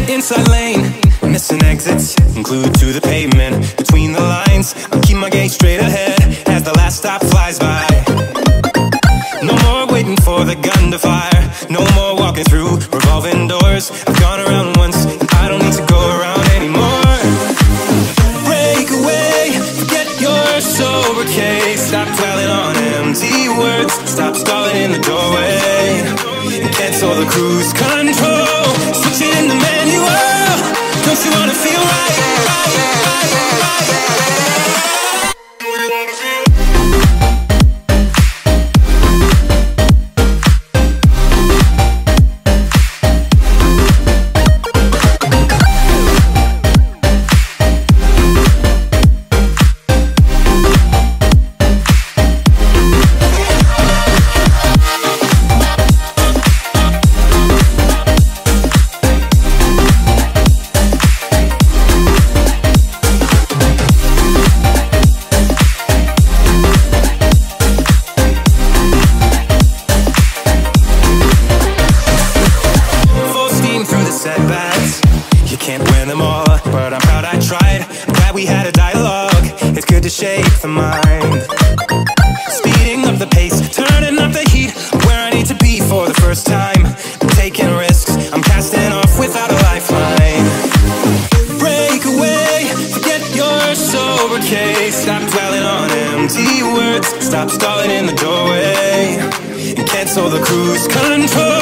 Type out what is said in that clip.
inside lane, missing exits, glued to the pavement. Between the lines, I'll keep my gaze straight ahead as the last stop flies by. No more waiting for the gun to fire, no more walking through revolving doors. I've gone around once, and I don't need to go around anymore. Break away, forget your sober case. Stop dwelling on empty words, stop stalling in the doorway, and cancel the cruise control. Switch it in the manual. Don't you wanna feel right, right, right, right, right. Shape the mind, speeding up the pace, turning up the heat, where I need to be for the first time. I'm taking risks, I'm casting off without a lifeline. Break away, forget your sober case. Stop dwelling on empty words, stop stalling in the doorway, and cancel the cruise control.